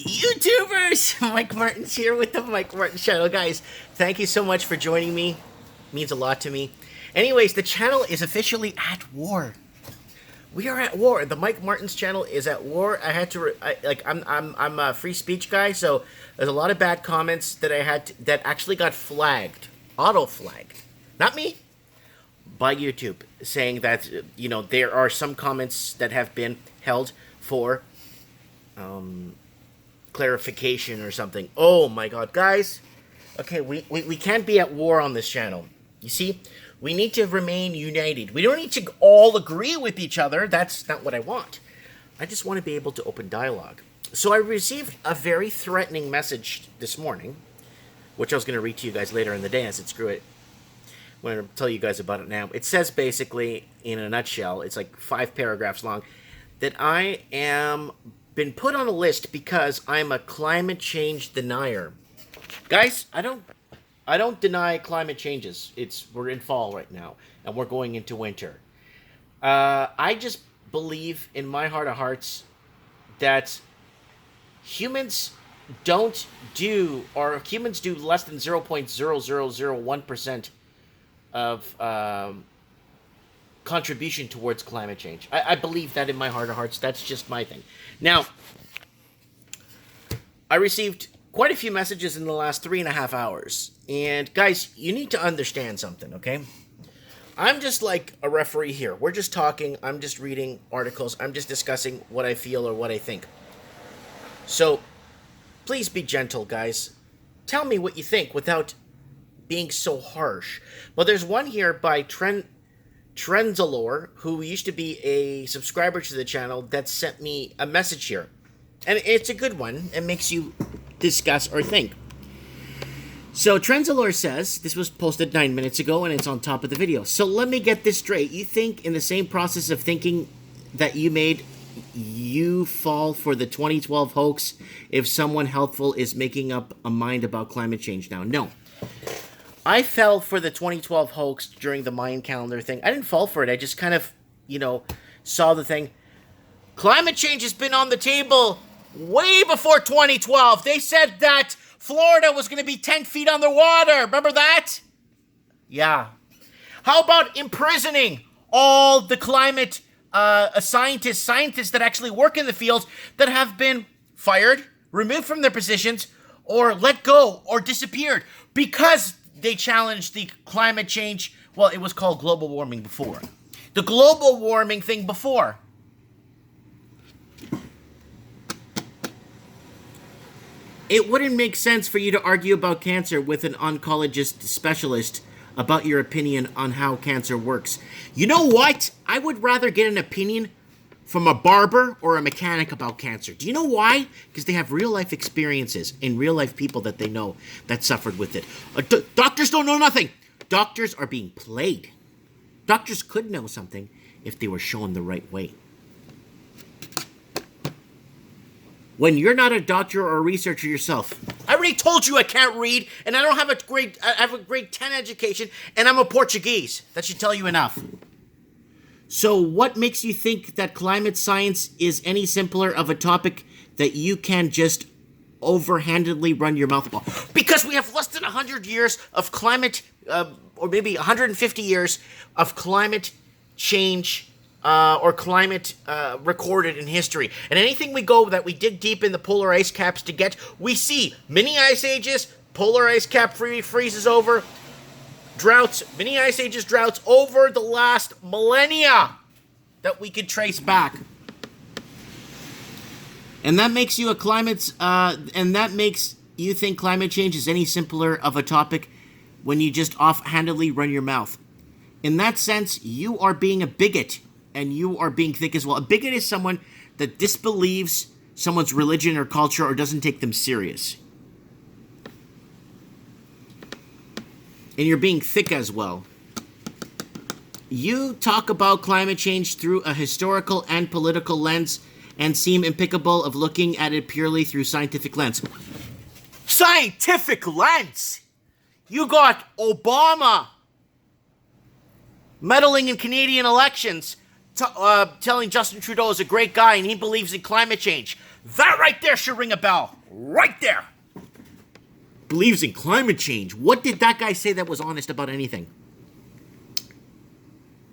YouTubers! Mike Martin's here with the Mike Martin channel. Guys, thank you so much for joining me. It means a lot to me. Anyways, the channel is officially at war. We are at war. The Mike Martin's channel is at war. I had to I'm a free speech guy, so there's a lot of bad comments that that actually got flagged, auto flagged. Not me, by YouTube, saying that there are some comments that have been held for clarification or something. Oh my god, guys. Okay, we can't be at war on this channel. You see, we need to remain united. We don't need to all agree with each other. That's not what I want. I just want to be able to open dialogue. So I received a very threatening message this morning, which I was going to read to you guys later in the day. I said, screw it. I'm going to tell you guys about it now. It says basically, in a nutshell, it's like 5 paragraphs long, that I am been put on a list because I'm a climate change denier. Guys, I don't deny climate changes. We're in fall right now, and we're going into winter. I just believe in my heart of hearts that humans do less than 0.0001% of contribution towards climate change. I believe that in my heart of hearts. That's just my thing. Now, I received quite a few messages in the last 3.5 hours. And guys, you need to understand something, okay? I'm just like a referee here. We're just talking. I'm just reading articles. I'm just discussing what I feel or what I think. So, please be gentle, guys. Tell me what you think without being so harsh. Well, there's one here by Trenzalore, who used to be a subscriber to the channel, that sent me a message here. And it's a good one. It makes you discuss or think. So Trenzalore says, this was posted 9 minutes ago and it's on top of the video. So let me get this straight. You think in the same process of thinking that you made, you fall for the 2012 hoax if someone helpful is making up a mind about climate change now? No. I fell for the 2012 hoax during the Mayan calendar thing. I didn't fall for it. I just kind of, saw the thing. Climate change has been on the table way before 2012. They said that Florida was going to be 10 feet underwater. Remember that? Yeah. How about imprisoning all the climate scientists that actually work in the field that have been fired, removed from their positions, or let go, or disappeared because they challenged the climate change. Well, it was called global warming before. The global warming thing before. It wouldn't make sense for you to argue about cancer with an oncologist specialist about your opinion on how cancer works. You know what? I would rather get an opinion from a barber or a mechanic about cancer. Do you know why? Because they have real-life experiences and real-life people that they know that suffered with it. Doctors don't know nothing. Doctors are being played. Doctors could know something if they were shown the right way. When you're not a doctor or a researcher yourself, I already told you I can't read, and I don't have I have a grade 10 education, and I'm a Portuguese. That should tell you enough. So what makes you think that climate science is any simpler of a topic that you can just overhandedly run your mouth about? Because we have less than 100 years of climate, or maybe 150 years of climate change or climate recorded in history. And anything we dig deep in the polar ice caps to get, we see mini ice ages, polar ice cap freezes over, droughts, mini ice ages, droughts over the last millennia that we could trace back. And that makes you you think climate change is any simpler of a topic when you just offhandedly run your mouth. In that sense, you are being a bigot, and you are being thick as well. A bigot is someone that disbelieves someone's religion or culture or doesn't take them serious. And you're being thick as well. You talk about climate change through a historical and political lens and seem incapable of looking at it purely through scientific lens. Scientific lens? You got Obama meddling in Canadian elections, telling Justin Trudeau is a great guy and he believes in climate change. That right there should ring a bell. Right there. Believes in climate change. What did that guy say that was honest about anything?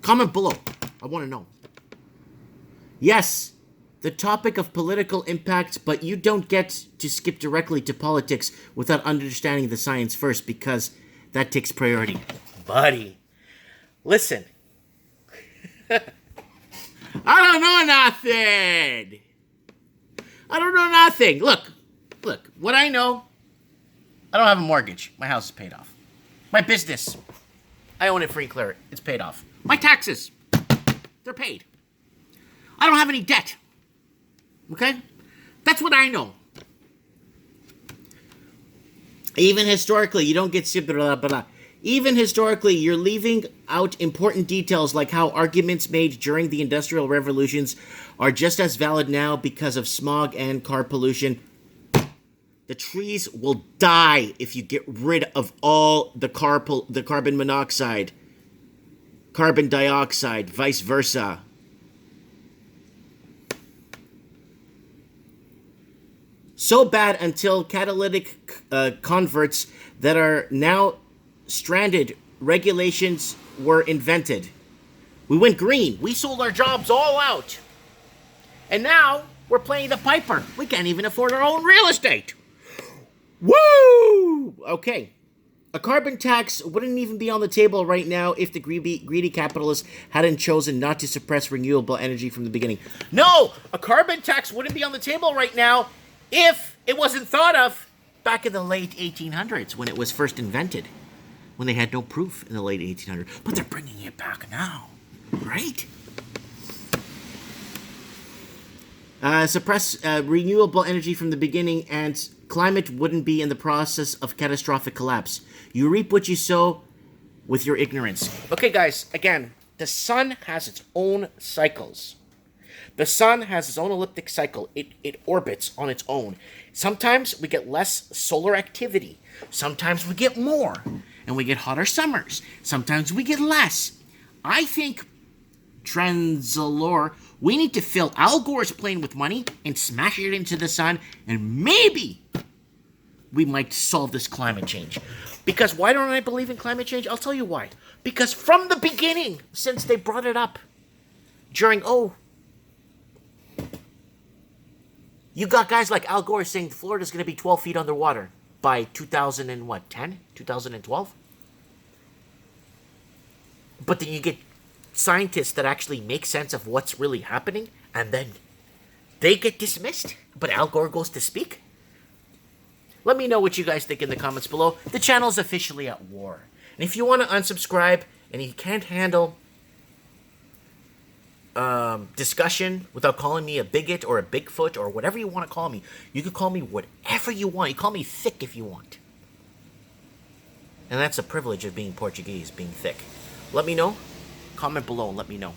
Comment below. I want to know. Yes, the topic of political impact, but you don't get to skip directly to politics without understanding the science first, because that takes priority. Buddy, listen. I don't know nothing. I don't know nothing. Look, what I know, I don't have a mortgage. My house is paid off. My business, I own it free and clear. It's paid off. My taxes, they're paid. I don't have any debt. Okay? That's what I know. Even historically, you don't get even historically, you're leaving out important details like how arguments made during the Industrial Revolutions are just as valid now because of smog and car pollution. The trees will die if you get rid of all the carbon monoxide, carbon dioxide, vice versa. So bad until catalytic converts that are now stranded regulations were invented. We went green. We sold our jobs all out. And now we're playing the piper. We can't even afford our own real estate. Woo! Okay. A carbon tax wouldn't even be on the table right now if the greedy capitalists hadn't chosen not to suppress renewable energy from the beginning. No! A carbon tax wouldn't be on the table right now if it wasn't thought of back in the late 1800s when it was first invented, when they had no proof in the late 1800s. But they're bringing it back now, right? Suppress renewable energy from the beginning and climate wouldn't be in the process of catastrophic collapse. You reap what you sow with your ignorance. Okay, guys, again, the sun has its own cycles. The sun has its own elliptic cycle. It orbits on its own. Sometimes we get less solar activity. Sometimes we get more. And we get hotter summers. Sometimes we get less. I think, Transalore, we need to fill Al Gore's plane with money and smash it into the sun, and maybe we might solve this climate change. Because why don't I believe in climate change? I'll tell you why. Because from the beginning, since they brought it up during, you got guys like Al Gore saying Florida's going to be 12 feet underwater by 2012? But then you get scientists that actually make sense of what's really happening, and then they get dismissed, but Al Gore goes to speak. Let me know what you guys think in the comments below. The channel's officially at war. And if you want to unsubscribe and you can't handle discussion without calling me a bigot or a Bigfoot or whatever you want to call me, you can call me whatever you want. You call me thick if you want. And that's a privilege of being Portuguese, being thick. Let me know. Comment below and let me know.